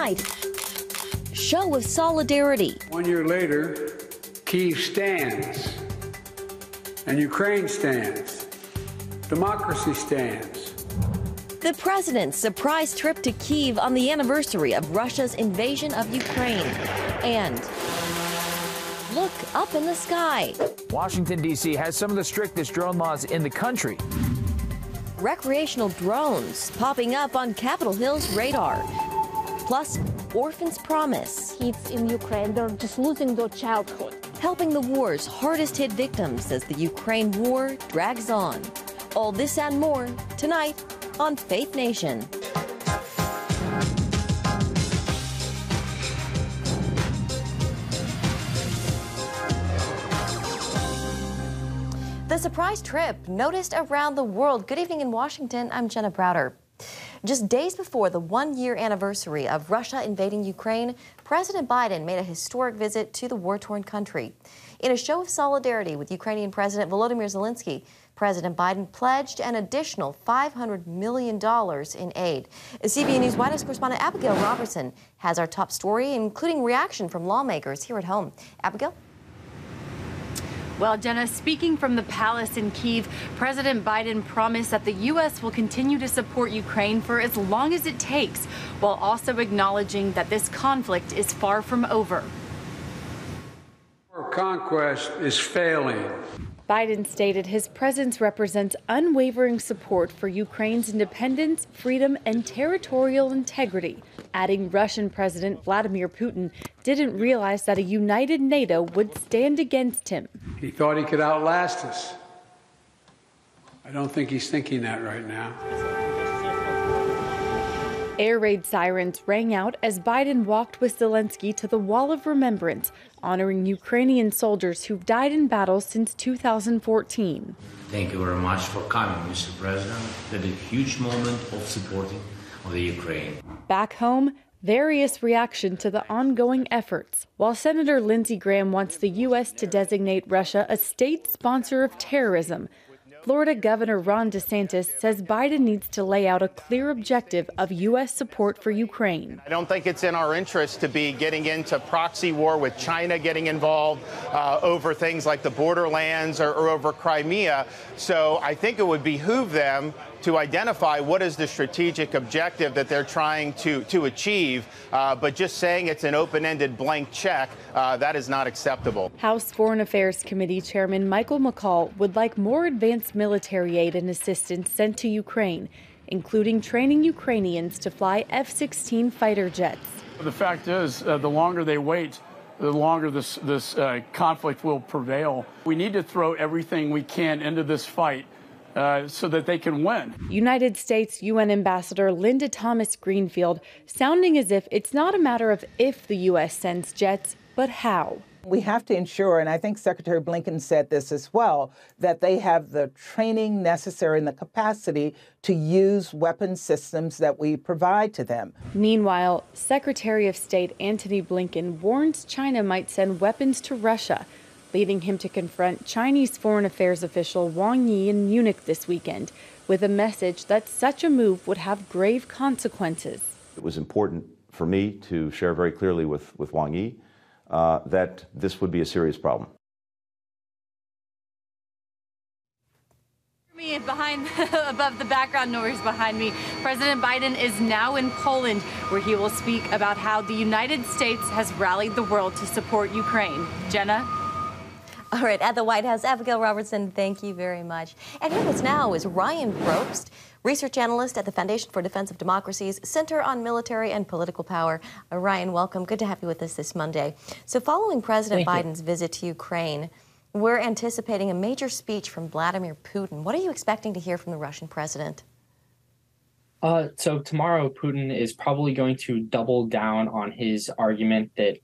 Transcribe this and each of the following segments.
tonight, show of solidarity. 1 year later, Kyiv stands, and Ukraine stands. Democracy stands. The president's surprise trip to Kyiv on the anniversary of Russia's invasion of Ukraine. And look up in the sky. Washington, D.C. has some of the strictest drone laws in the country. Recreational drones popping up on Capitol Hill's radar. Plus, Orphans Promise. Kids in Ukraine, they're just losing their childhood. Helping the war's hardest hit victims as the Ukraine war drags on. All this and more tonight on Faith Nation. The surprise trip noticed around the world. Good evening in Washington. I'm Jenna Browder. Just days before the one-year anniversary of Russia invading Ukraine, President Biden made a historic visit to the war-torn country. In a show of solidarity with Ukrainian President Volodymyr Zelensky, President Biden pledged an additional $500 million in aid. CBN News White House correspondent Abigail Robertson has our top story, including reaction from lawmakers here at home. Abigail? Well, Jenna, speaking from the palace in Kyiv, President Biden promised that the U.S. will continue to support Ukraine for as long as it takes, while also acknowledging that this conflict is far from over. Our conquest is failing. Biden stated his presence represents unwavering support for Ukraine's independence, freedom, and territorial integrity, adding Russian President Vladimir Putin didn't realize that a united NATO would stand against him. He thought he could outlast us. I don't think he's thinking that right now. Air raid sirens rang out as Biden walked with Zelensky to the Wall of Remembrance, honoring Ukrainian soldiers who've died in battle since 2014. Thank you very much for coming, Mr. President. That is a huge moment of supporting of the Ukraine. Back home, various reaction to the ongoing efforts. While Senator Lindsey Graham wants the U.S. to designate Russia a state sponsor of terrorism, Florida Governor Ron DeSantis says Biden needs to lay out a clear objective of U.S. support for Ukraine. I don't think it's in our interest to be getting into proxy war with China getting involved over things like the borderlands or over Crimea. So I think it would behoove them to identify what is the strategic objective that they're trying to achieve. But just saying it's an open-ended blank check, that is not acceptable. House Foreign Affairs Committee Chairman Michael McCaul would like more advanced military aid and assistance sent to Ukraine, including training Ukrainians to fly F-16 fighter jets. The fact is, the longer they wait, the longer this conflict will prevail. We need to throw everything we can into this fight so that they can win. United States UN Ambassador Linda Thomas Greenfield sounding as if it's not a matter of if the U.S. sends jets, but how. We have to ensure, and I think Secretary Blinken said this as well, that they have the training necessary and the capacity to use weapon systems that we provide to them. Meanwhile, Secretary of State Antony Blinken warns China might send weapons to Russia, leading him to confront Chinese foreign affairs official Wang Yi in Munich this weekend with a message that such a move would have grave consequences. It was important for me to share very clearly with Wang Yi that this would be a serious problem. Above the background noise behind me, President Biden is now in Poland, where he will speak about how the United States has rallied the world to support Ukraine. Jenna? All right, at the White House, Abigail Robertson, thank you very much. And here with us now is Ryan Probst, research analyst at the Foundation for Defense of Democracy's Center on Military and Political Power. Ryan, welcome. Good to have you with us this Monday. So following President Biden's visit to Ukraine, we're anticipating a major speech from Vladimir Putin. What are you expecting to hear from the Russian president? So tomorrow, Putin is probably going to double down on his argument that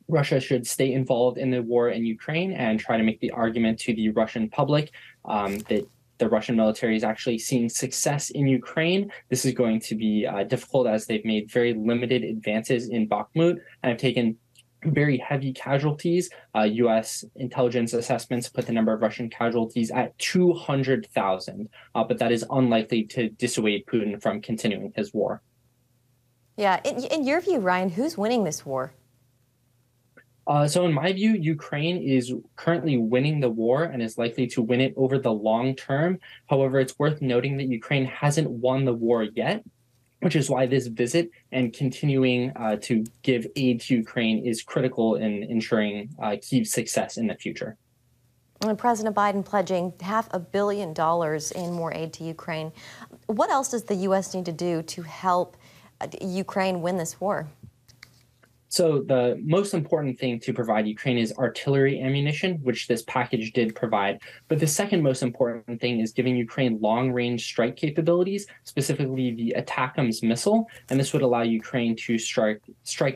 Russia should stay involved in the war in Ukraine and try to make the argument to the Russian public that the Russian military is actually seeing success in Ukraine. This is going to be difficult as they've made very limited advances in Bakhmut and have taken very heavy casualties. U.S. intelligence assessments put the number of Russian casualties at 200,000, but that is unlikely to dissuade Putin from continuing his war. Yeah, in your view, Ryan, who's winning this war? So in my view, Ukraine is currently winning the war and is likely to win it over the long term. However, it's worth noting that Ukraine hasn't won the war yet, which is why this visit and continuing to give aid to Ukraine is critical in ensuring Kyiv's success in the future. And President Biden pledging $500 million in more aid to Ukraine. What else does the U.S. need to do to help Ukraine win this war? So the most important thing to provide Ukraine is artillery ammunition, which this package did provide. But the second most important thing is giving Ukraine long-range strike capabilities, specifically the ATACMS missile. And this would allow Ukraine to strike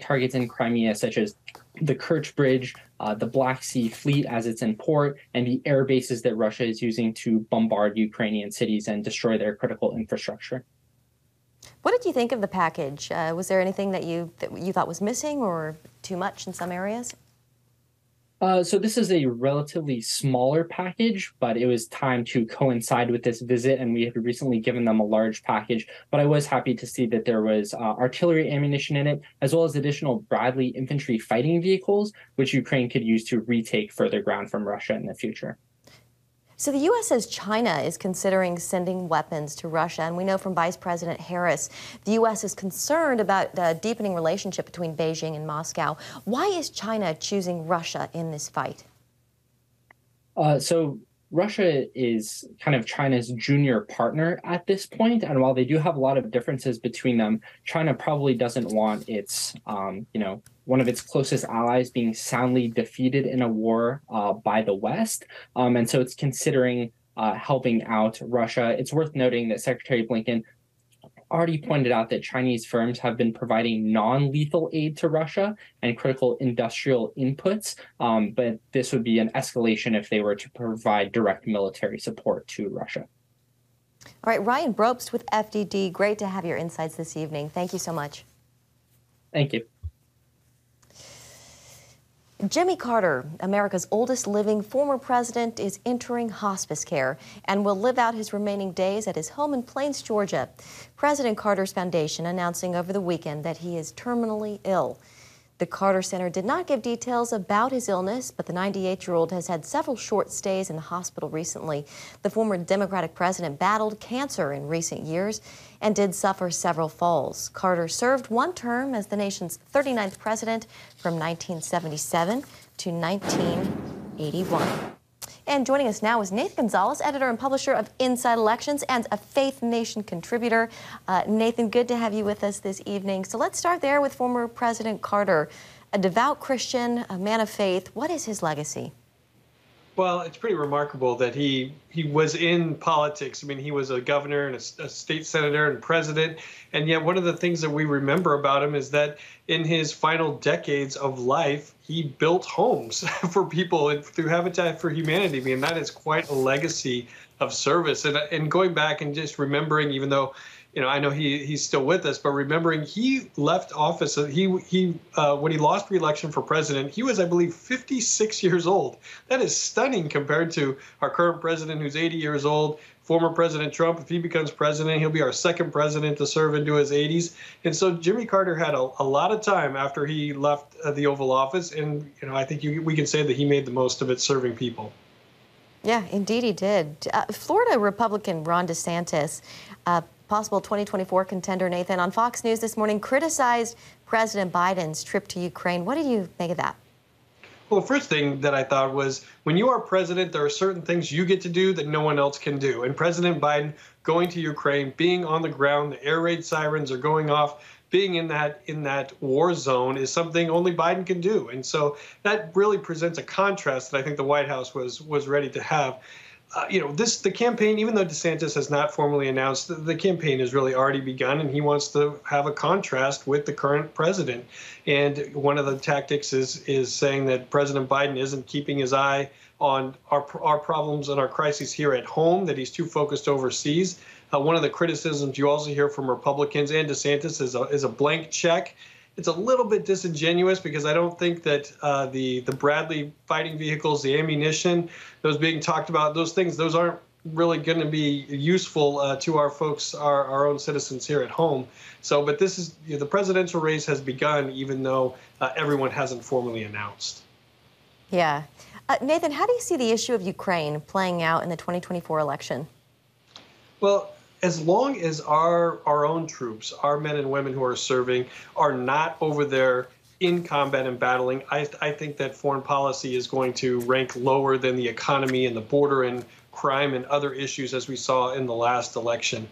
targets in Crimea, such as the Kerch Bridge, the Black Sea Fleet as it's in port, and the air bases that Russia is using to bombard Ukrainian cities and destroy their critical infrastructure. What did you think of the package? Was there anything that you thought was missing or too much in some areas? So this is a relatively smaller package, but it was time to coincide with this visit, and we had recently given them a large package. But I was happy to see that there was artillery ammunition in it, as well as additional Bradley infantry fighting vehicles, which Ukraine could use to retake further ground from Russia in the future. So the U.S. says China is considering sending weapons to Russia, and we know from Vice President Harris the U.S. is concerned about the deepening relationship between Beijing and Moscow. Why is China choosing Russia in this fight? So Russia is kind of China's junior partner at this point, and while they do have a lot of differences between them, China probably doesn't want its, one of its closest allies being soundly defeated in a war by the West. And so it's considering helping out Russia. It's worth noting that Secretary Blinken already pointed out that Chinese firms have been providing non-lethal aid to Russia and critical industrial inputs, but this would be an escalation if they were to provide direct military support to Russia. All right, Ryan Probst with FDD, great to have your insights this evening. Thank you so much. Thank you. Jimmy Carter, America's oldest living former president, is entering hospice care and will live out his remaining days at his home in Plains, Georgia. President Carter's foundation announcing over the weekend that he is terminally ill. The Carter Center did not give details about his illness, but the 98-year-old has had several short stays in the hospital recently. The former Democratic president battled cancer in recent years and did suffer several falls. Carter served one term as the nation's 39th president from 1977 to 1981. And joining us now is Nathan Gonzalez, editor and publisher of Inside Elections and a Faith Nation contributor. Nathan, good to have you with us this evening. So let's start there with former President Carter, a devout Christian, a man of faith. What is his legacy? Well, it's pretty remarkable that he was in politics. I mean, he was a governor and a state senator and president. And yet one of the things that we remember about him is that in his final decades of life, he built homes for people through Habitat for Humanity. I mean, that is quite a legacy of service. And going back and just remembering, even though, I know he's still with us, but remembering he left office. When he lost re-election for president, he was, I believe, 56 years old. That is stunning compared to our current president, who's 80 years old. Former President Trump, if he becomes president, he'll be our second president to serve into his 80s. And so Jimmy Carter had a lot of time after he left the Oval Office. And, I think we can say that he made the most of it serving people. Yeah, indeed he did. Florida Republican Ron DeSantis, possible 2024 contender, Nathan, on Fox News this morning, criticized President Biden's trip to Ukraine. What did you make of that? Well, the first thing that I thought was when you are president, there are certain things you get to do that no one else can do. And President Biden going to Ukraine, being on the ground, the air raid sirens are going off, being in that war zone is something only Biden can do. And so that really presents a contrast that I think the White House was ready to have. The campaign, even though DeSantis has not formally announced, the campaign has really already begun, and he wants to have a contrast with the current president. And one of the tactics is saying that President Biden isn't keeping his eye on our problems and our crises here at home, that he's too focused overseas. One of the criticisms you also hear from Republicans and DeSantis is a blank check. It's a little bit disingenuous because I don't think that the Bradley fighting vehicles, the ammunition, those being talked about, those aren't really going to be useful to our folks, our own citizens here at home. So, but this is, the presidential race has begun, even though everyone hasn't formally announced. Yeah. Nathan, how do you see the issue of Ukraine playing out in the 2024 election? Well, as long as our own troops, our men and women who are serving, are not over there in combat and battling, I think that foreign policy is going to rank lower than the economy and the border and crime and other issues as we saw in the last election.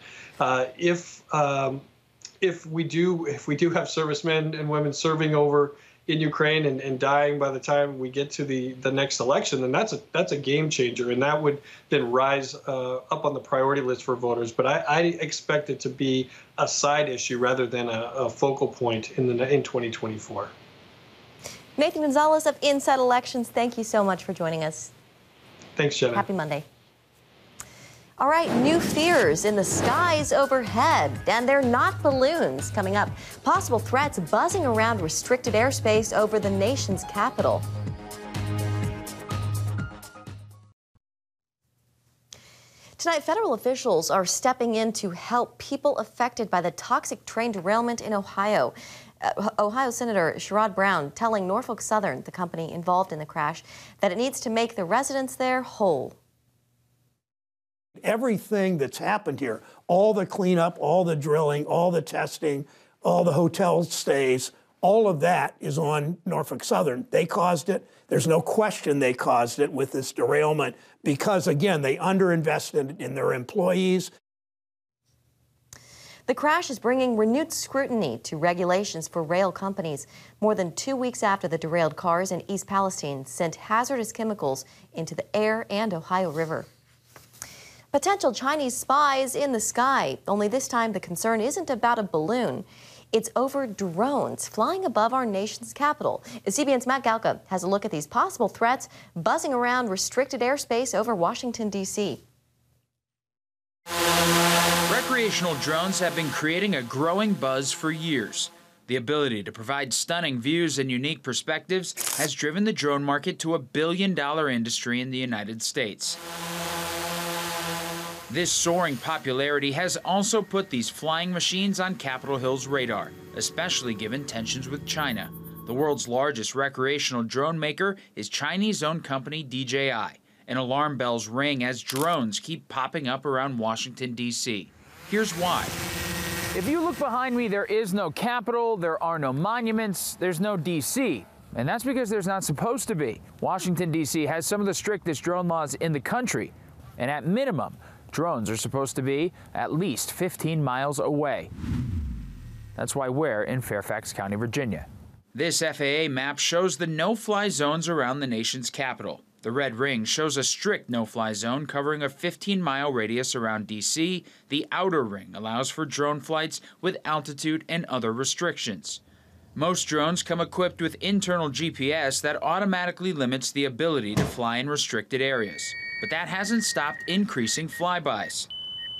If we do have servicemen and women serving over in Ukraine and dying by the time we get to the next election, then that's a game changer, and that would then rise up on the priority list for voters. But I expect it to be a side issue rather than a focal point in 2024. Nathan Gonzalez of Inside Elections, thank you so much for joining us. Thanks, Jenna. Happy Monday. All right, new fears in the skies overhead, and they're not balloons. Coming up, possible threats buzzing around restricted airspace over the nation's capital. Tonight, federal officials are stepping in to help people affected by the toxic train derailment in Ohio. Ohio Senator Sherrod Brown telling Norfolk Southern, the company involved in the crash, that it needs to make the residents there whole. Everything that's happened here, all the cleanup, all the drilling, all the testing, all the hotel stays, all of that is on Norfolk Southern. They caused it. There's no question they caused it with this derailment because, again, they underinvested in their employees. The crash is bringing renewed scrutiny to regulations for rail companies more than 2 weeks after the derailed cars in East Palestine sent hazardous chemicals into the air and Ohio River. Potential Chinese spies in the sky, only this time the concern isn't about a balloon. It's over drones flying above our nation's capital. CBN's Matt Galka has a look at these possible threats buzzing around restricted airspace over Washington, D.C. Recreational drones have been creating a growing buzz for years. The ability to provide stunning views and unique perspectives has driven the drone market to $1 billion industry in the United States. This soaring popularity has also put these flying machines on Capitol Hill's radar, especially given tensions with China. The world's largest recreational drone maker is Chinese-owned company DJI, and alarm bells ring as drones keep popping up around Washington, D.C. Here's why. If you look behind me, there is no Capitol, there are no monuments, there's no D.C., and that's because there's not supposed to be. Washington, D.C. has some of the strictest drone laws in the country, and at minimum, drones are supposed to be at least 15 miles away. That's why we're in Fairfax County, Virginia. This FAA map shows the no-fly zones around the nation's capital. The red ring shows a strict no-fly zone covering a 15-mile radius around D.C. The outer ring allows for drone flights with altitude and other restrictions. Most drones come equipped with internal GPS that automatically limits the ability to fly in restricted areas. But that hasn't stopped increasing flybys.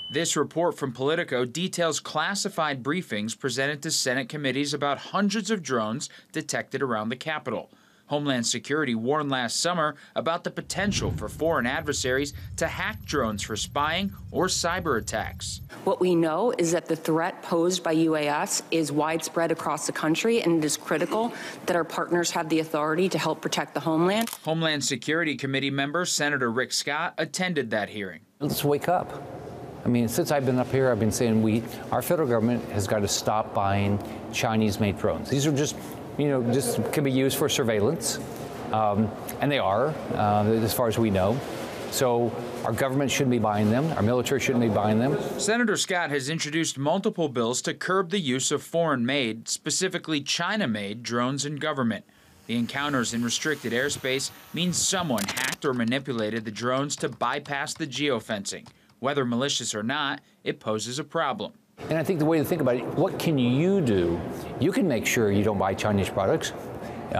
This report from Politico details classified briefings presented to Senate committees about hundreds of drones detected around the Capitol. Homeland Security warned last summer about the potential for foreign adversaries to hack drones for spying or cyber attacks. What we know is that the threat posed by UAS is widespread across the country, and it is critical that our partners have the authority to help protect the homeland. Homeland Security Committee member Senator Rick Scott attended that hearing. Let's wake up. I mean, since I've been up here, I've been saying our federal government has got to stop buying Chinese-made drones. These are just can be used for surveillance, and they are, as far as we know. So our government shouldn't be buying them. Our military shouldn't be buying them. Senator Scott has introduced multiple bills to curb the use of foreign-made, specifically China-made, drones in government. The encounters in restricted airspace means someone hacked or manipulated the drones to bypass the geofencing. Whether malicious or not, it poses a problem. And I think the way to think about it, what can you do? You can make sure you don't buy Chinese products.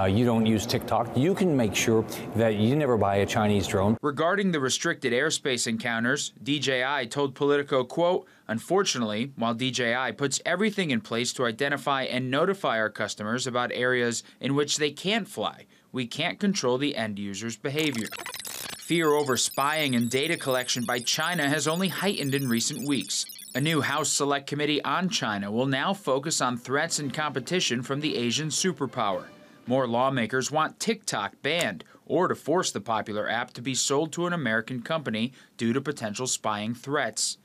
You don't use TikTok. You can make sure that you never buy a Chinese drone. Regarding the restricted airspace encounters, DJI told Politico, quote, "Unfortunately, while DJI puts everything in place to identify and notify our customers about areas in which they can't fly, we can't control the end user's behavior." fear over spying and data collection by China has only heightened in recent weeks. A new House Select Committee on China will now focus on threats and competition from the Asian superpower. More lawmakers want TikTok banned or to force the popular app to be sold to an American company due to potential spying threats.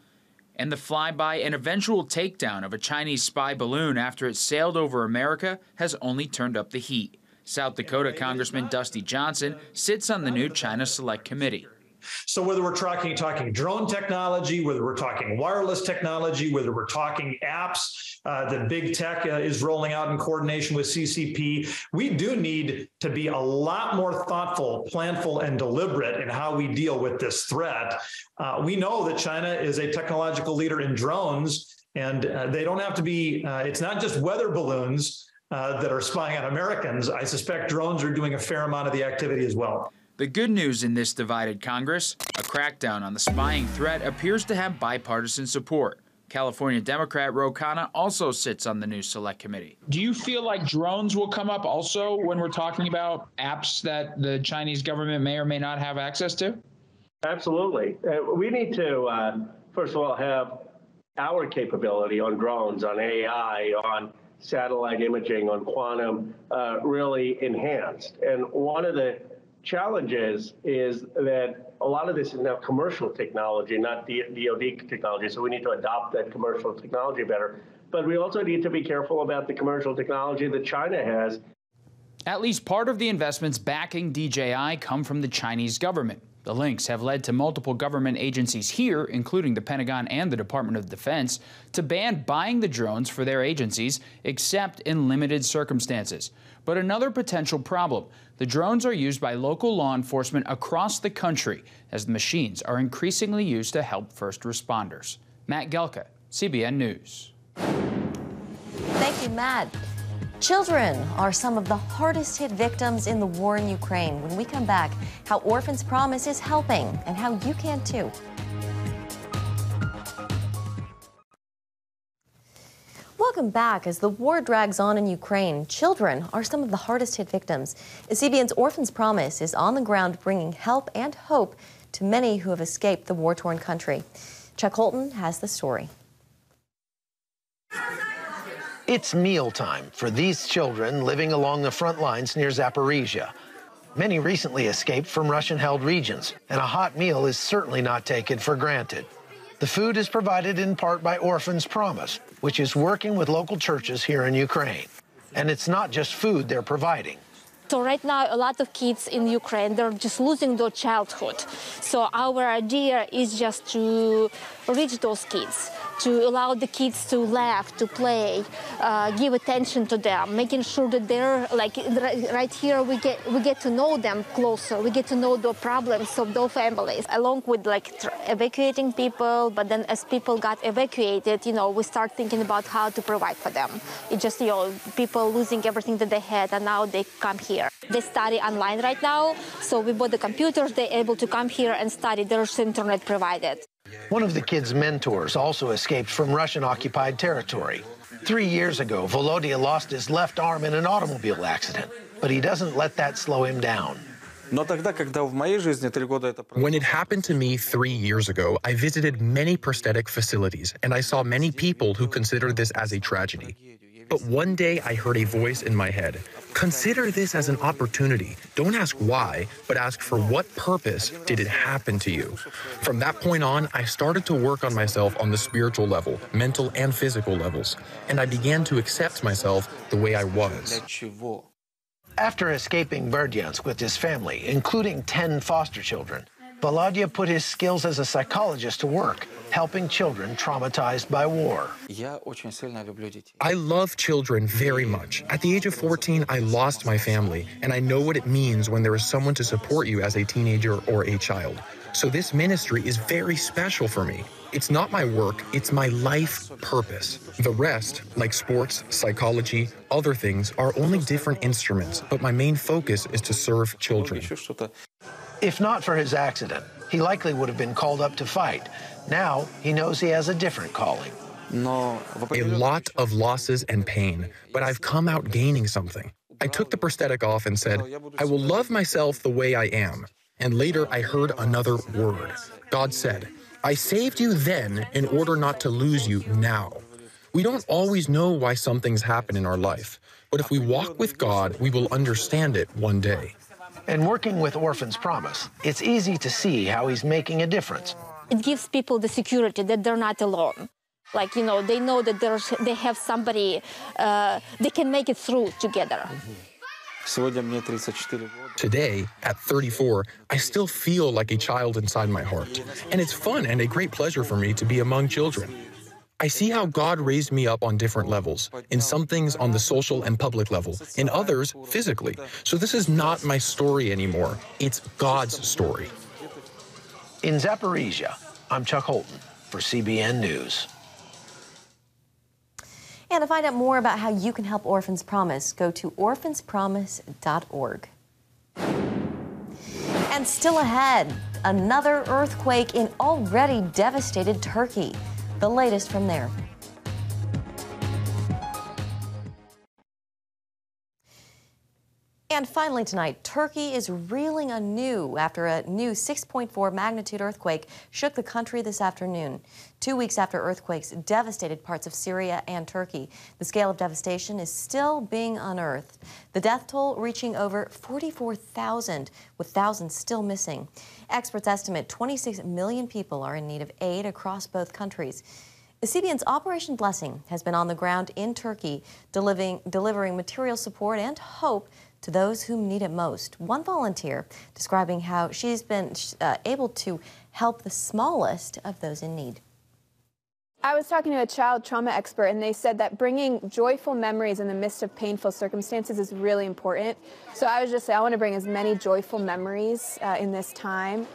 And the flyby and eventual takedown of a Chinese spy balloon after it sailed over America has only turned up the heat. South Dakota Congressman Dusty Johnson sits on the new China Select Committee. So whether we're talking drone technology, whether we're talking wireless technology, whether we're talking apps that big tech is rolling out in coordination with CCP, we do need to be a lot more thoughtful, planful, and deliberate in how we deal with this threat. We know that China is a technological leader in drones, and they don't have to be, it's not just weather balloons that are spying on Americans. I suspect drones are doing a fair amount of the activity as well. The good news in this divided Congress, a crackdown on the spying threat appears to have bipartisan support. California Democrat Ro Khanna also sits on the new Select Committee. Do you feel like drones will come up also when we're talking about apps that the Chinese government may or may not have access to? Absolutely. We need to, first of all, have our capability on drones, on AI, on satellite imaging, on quantum really enhanced. And one of the challenges is that a lot of this is now commercial technology, not DoD technology. So we need to adopt that commercial technology better. But we also need to be careful about the commercial technology that China has. At least part of the investments backing DJI come from the Chinese government. The links have led to multiple government agencies here, including the Pentagon and the Department of Defense, to ban buying the drones for their agencies, except in limited circumstances. But another potential problem, the drones are used by local law enforcement across the country, as the machines are increasingly used to help first responders. Matt Gelka, CBN News. Thank you, Matt. Children are some of the hardest hit victims in the war in Ukraine. When we come back, how Orphans Promise is helping and how you can too. Welcome back. As the war drags on in Ukraine, children are some of the hardest hit victims. CBN's Orphans Promise is on the ground bringing help and hope to many who have escaped the war-torn country. Chuck Holton has the story. It's mealtime for these children living along the front lines near Zaporizhia. Many recently escaped from Russian-held regions, and a hot meal is certainly not taken for granted. The food is provided in part by Orphans Promise, which is working with local churches here in Ukraine. And it's not just food they're providing. So right now, a lot of kids in Ukraine, they're just losing their childhood. So our idea is just to reach those kids, to allow the kids to laugh, to play, give attention to them, making sure that they're like right here. We get to know them closer. We get to know the problems of those families, along with like evacuating people. But then, as people got evacuated, we start thinking about how to provide for them. It's just people losing everything that they had, and now they come here. They study online right now, so we bought the computers. They're able to come here and study. There's internet provided. One of the kids' mentors also escaped from Russian-occupied territory. 3 years ago, Volodya lost his left arm in an automobile accident, but he doesn't let that slow him down. When it happened to me 3 years ago, I visited many prosthetic facilities, and I saw many people who considered this as a tragedy. But one day I heard a voice in my head. Consider this as an opportunity. Don't ask why, but ask for what purpose did it happen to you. From that point on, I started to work on myself on the spiritual level, mental and physical levels, and I began to accept myself the way I was. After escaping Berdyansk with his family, including 10 foster children, Volodya put his skills as a psychologist to work, helping children traumatized by war. I love children very much. At the age of 14, I lost my family, and I know what it means when there is someone to support you as a teenager or a child. So this ministry is very special for me. It's not my work, it's my life purpose. The rest, like sports, psychology, other things, are only different instruments, but my main focus is to serve children. If not for his accident, he likely would have been called up to fight. Now, he knows he has a different calling. A lot of losses and pain, but I've come out gaining something. I took the prosthetic off and said, I will love myself the way I am. And later I heard another word. God said, I saved you then in order not to lose you now. We don't always know why some things happen in our life, but if we walk with God, we will understand it one day. And working with Orphans Promise, it's easy to see how he's making a difference. It gives people the security that they're not alone. Like, you know, they know that they have somebody, they can make it through together. Today, at 34, I still feel like a child inside my heart. And it's fun and a great pleasure for me to be among children. I see how God raised me up on different levels, in some things on the social and public level, in others physically. So this is not my story anymore. It's God's story. In Zaporizhia, I'm Chuck Holton for CBN News. And to find out more about how you can help Orphans Promise, go to orphanspromise.org. And still ahead, another earthquake in already devastated Turkey. The latest from there. And finally tonight, Turkey is reeling anew after a new 6.4 magnitude earthquake shook the country this afternoon. 2 weeks after earthquakes devastated parts of Syria and Turkey, the scale of devastation is still being unearthed. The death toll reaching over 44,000, with thousands still missing. Experts estimate 26 million people are in need of aid across both countries. The CBN's Operation Blessing has been on the ground in Turkey, delivering material support and hope to those who need it most. One volunteer describing how she's been able to help the smallest of those in need. I was talking to a child trauma expert, and they said that bringing joyful memories in the midst of painful circumstances is really important. So I was just saying, I want to bring as many joyful memories in this time.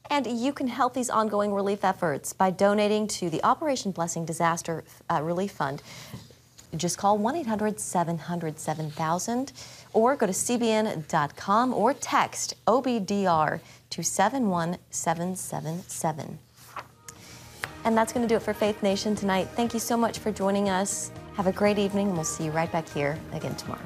And you can help these ongoing relief efforts by donating to the Operation Blessing Disaster Relief Fund. Just call 1-800-700-7000 or go to cbn.com or text OBDR to 71777. And that's going to do it for Faith Nation tonight. Thank you so much for joining us. Have a great evening, and we'll see you right back here again tomorrow.